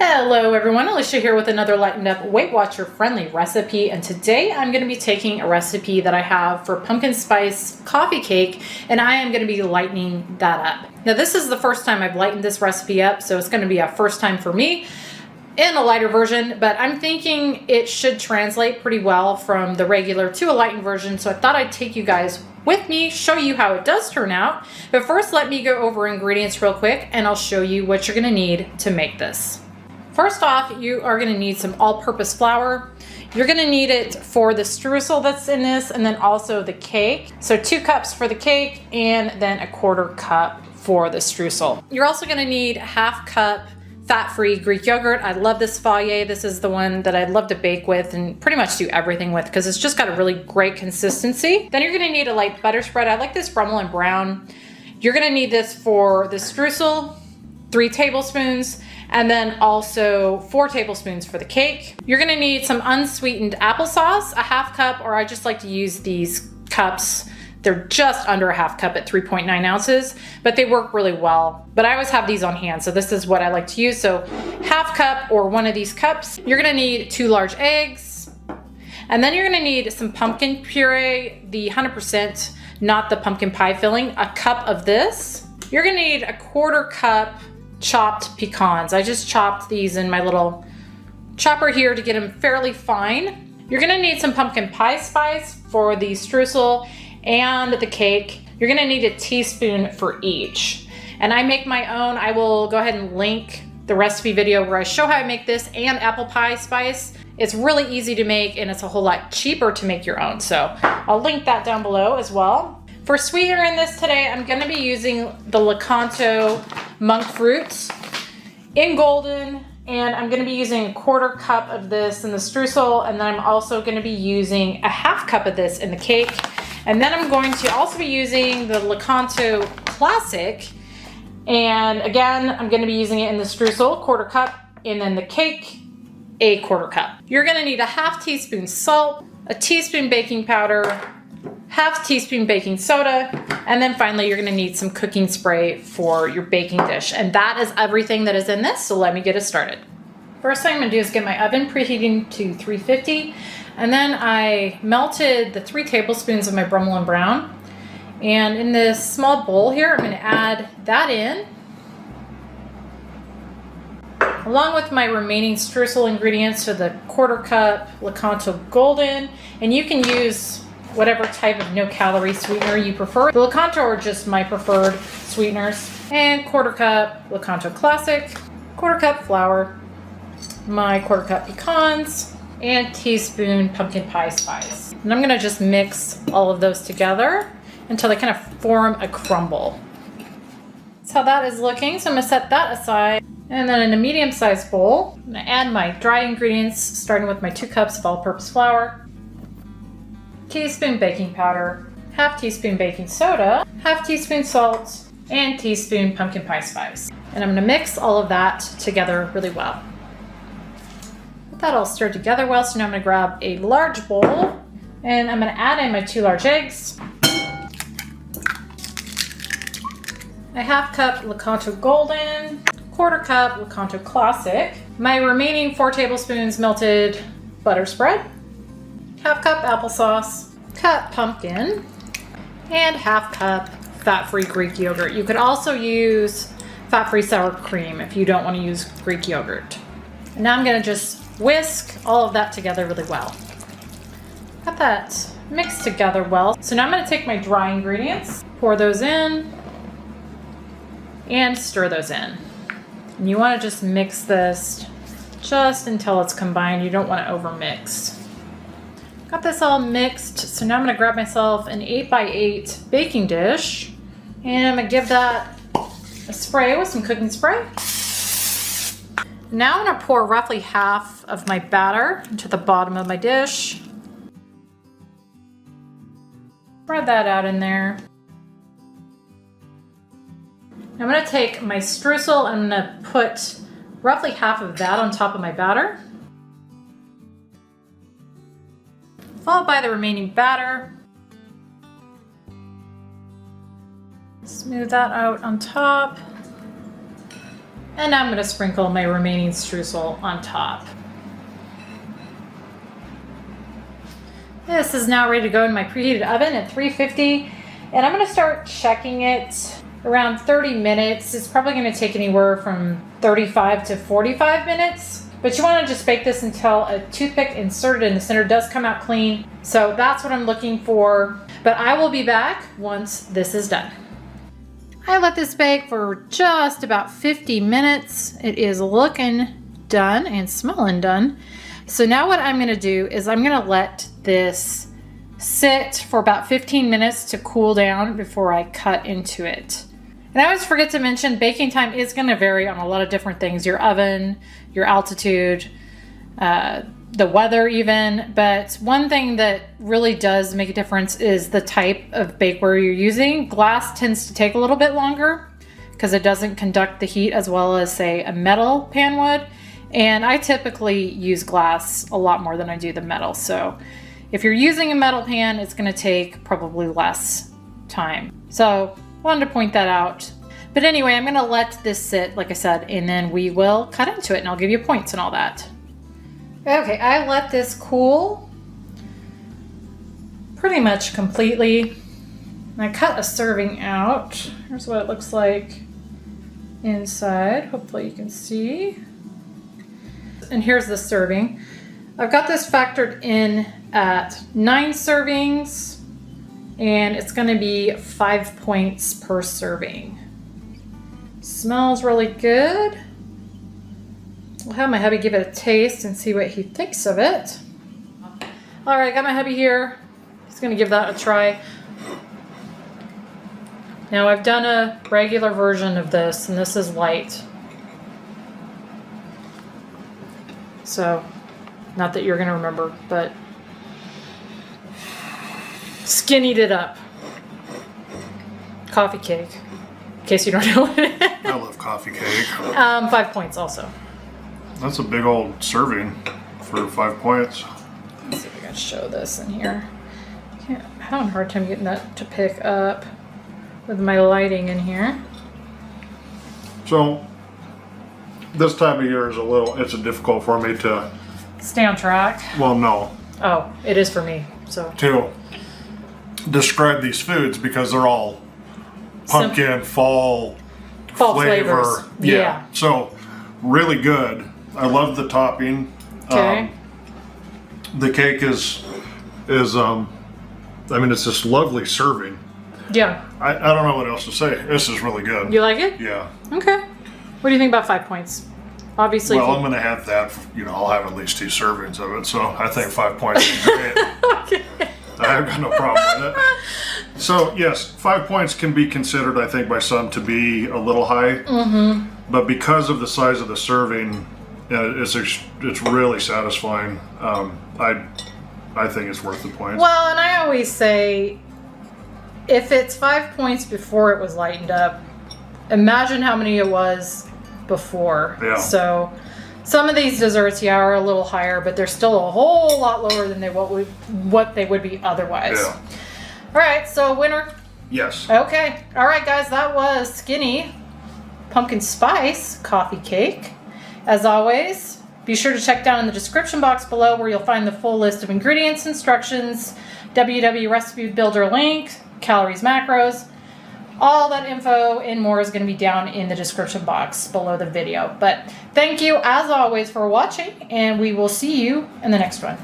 Hello everyone, Alicia here with another lightened up Weight Watcher friendly recipe, and today I'm going to be taking a recipe that I have for pumpkin spice coffee cake, and I am going to be lightening that up. Now this is the first time I've lightened this recipe up, so it's going to be a first time for me in a lighter version, but I'm thinking it should translate pretty well from the regular to a lightened version, so I thought I'd take you guys with me, show you how it does turn out. But first, let me go over ingredients real quick and I'll show you what you're going to need to make this. First off, you are going to need some all-purpose flour. You're going to need it for the streusel that's in this, and then also the cake. So 2 cups for the cake and then a 1/4 cup for the streusel. You're also going to need 1/2 cup fat-free Greek yogurt. I love this Fage. This is the one that I love to bake with and pretty much do everything with because it's just got a really great consistency. Then you're going to need a light butter spread. I like this Brummel and Brown. You're going to need this for the streusel, 3 tablespoons, and then also 4 tablespoons for the cake. You're gonna need some unsweetened applesauce, a 1/2 cup, or I just like to use these cups. They're just under a 1/2 cup at 3.9 ounces, but they work really well. But I always have these on hand, so this is what I like to use. So 1/2 cup or 1 of these cups. You're gonna need 2 large eggs, and then you're gonna need some pumpkin puree, the 100%, not the pumpkin pie filling, a cup of this. You're gonna need a 1/4 cup chopped pecans. I just chopped these in my little chopper here to get them fairly fine. You're gonna need some pumpkin pie spice for the streusel and the cake. You're gonna need a teaspoon for each. And I make my own. I will go ahead and link the recipe video where I show how I make this and apple pie spice. It's really easy to make and it's a whole lot cheaper to make your own. So I'll link that down below as well. For sweetener in this today, I'm gonna be using the lakanto monkfruit in golden, and I'm gonna be using a 1/4 cup of this in the streusel, and then I'm also gonna be using a 1/2 cup of this in the cake. And then I'm going to also be using the lakanto classic, and again, I'm gonna be using it in the streusel, 1/4 cup, and then the cake, a 1/4 cup. You're gonna need a 1/2 teaspoon salt, a teaspoon baking powder, 1/2 teaspoon baking soda, and then finally you're gonna need some cooking spray for your baking dish. And that is everything that is in this, so let me get it started. First thing I'm gonna do is get my oven preheating to 350, and then I melted the 3 tablespoons of my Brummel and Brown. And in this small bowl here, I'm gonna add that in, along with my remaining streusel ingredients, so the 1/4 cup lakanto golden, and you can use whatever type of no-calorie sweetener you prefer. The lakanto are just my preferred sweeteners. And 1/4 cup lakanto classic, 1/4 cup flour, my 1/4 cup pecans, and teaspoon pumpkin pie spice. And I'm gonna just mix all of those together until they kind of form a crumble. That's how that is looking. So I'm gonna set that aside. And then in a medium-sized bowl, I'm gonna add my dry ingredients, starting with my 2 cups of all-purpose flour, teaspoon baking powder, 1/2 teaspoon baking soda, 1/2 teaspoon salt, and teaspoon pumpkin pie spice. And I'm gonna mix all of that together really well. Get that all stirred together well, so now I'm gonna grab a large bowl and I'm gonna add in my 2 large eggs, a 1/2 cup lakanto golden, 1/4 cup lakanto classic, my remaining 4 tablespoons melted butter spread, 1/2 cup applesauce, cup pumpkin, and 1/2 cup fat-free Greek yogurt. You could also use fat-free sour cream if you don't want to use Greek yogurt. And now I'm gonna just whisk all of that together really well. Got that mixed together well. So now I'm gonna take my dry ingredients, pour those in, and stir those in. And you wanna just mix this just until it's combined. You don't wanna overmix. Got this all mixed, so now I'm gonna grab myself an 8x8 baking dish, and I'm gonna give that a spray with some cooking spray. Now I'm gonna pour roughly half of my batter into the bottom of my dish. Spread that out in there. I'm gonna take my streusel, I'm gonna put roughly half of that on top of my batter, followed by the remaining batter. Smooth that out on top. And now I'm going to sprinkle my remaining streusel on top. This is now ready to go in my preheated oven at 350. And I'm going to start checking it around 30 minutes. It's probably going to take anywhere from 35 to 45 minutes. But you want to just bake this until a toothpick inserted in the center does come out clean. So that's what I'm looking for. But I will be back once this is done. I let this bake for just about 50 minutes. It is looking done and smelling done. So now what I'm going to do is I'm going to let this sit for about 15 minutes to cool down before I cut into it. And I always forget to mention baking time is going to vary on a lot of different things. Your oven, your altitude, the weather even. But one thing that really does make a difference is the type of bakeware you're using. Glass tends to take a little bit longer because it doesn't conduct the heat as well as, say, a metal pan would. And I typically use glass a lot more than I do the metal. So if you're using a metal pan, it's going to take probably less time. So wanted to point that out. But anyway, I'm going to let this sit, like I said, and then we will cut into it and I'll give you points and all that. Okay, I let this cool pretty much completely. I cut a serving out. Here's what it looks like inside. Hopefully you can see. And here's the serving. I've got this factored in at 9 servings, and it's going to be 5 points per serving. Smells really good. I'll have my hubby give it a taste and see what he thinks of it. All right, I got my hubby here. He's going to give that a try. Now I've done a regular version of this, and this is light. So, not that you're going to remember, but skinnied it up. Coffee cake, in case you don't know what it is. I love coffee cake. 5 points also. That's a big old serving for 5 points. Let's see if I can show this in here. I'm having a hard time getting that to pick up with my lighting in here. So, this time of year is it's difficult for me to stay on track. Well, no. Oh, it is for me. So to describe these foods because they're all pumpkin, fall flavor. Flavors. Yeah. So really good. I love the topping. Okay. The cake is I mean, it's this lovely serving. Yeah. I don't know what else to say. This is really good. You like it? Yeah. Okay. What do you think about 5 points? Obviously. Well, I'm going to have that. I'll have at least 2 servings of it. So I think 5 points is great. Okay. I've got no problem with it. So yes, 5 points can be considered, I think, by some to be a little high. Mm-hmm. But because of the size of the serving, it's really satisfying. I think it's worth the points. Well, and I always say, if it's 5 points before it was lightened up, imagine how many it was before. Yeah. So some of these desserts, are a little higher, but they're still a whole lot lower than what they would be otherwise. Yeah. All right, so winner. Yes. Okay. All right, guys, that was Skinny Pumpkin Spice Coffee Cake. As always, be sure to check down in the description box below where you'll find the full list of ingredients, instructions, WW recipe builder link, calories, macros. All that info and more is going to be down in the description box below the video. But thank you, as always, for watching, and we will see you in the next one.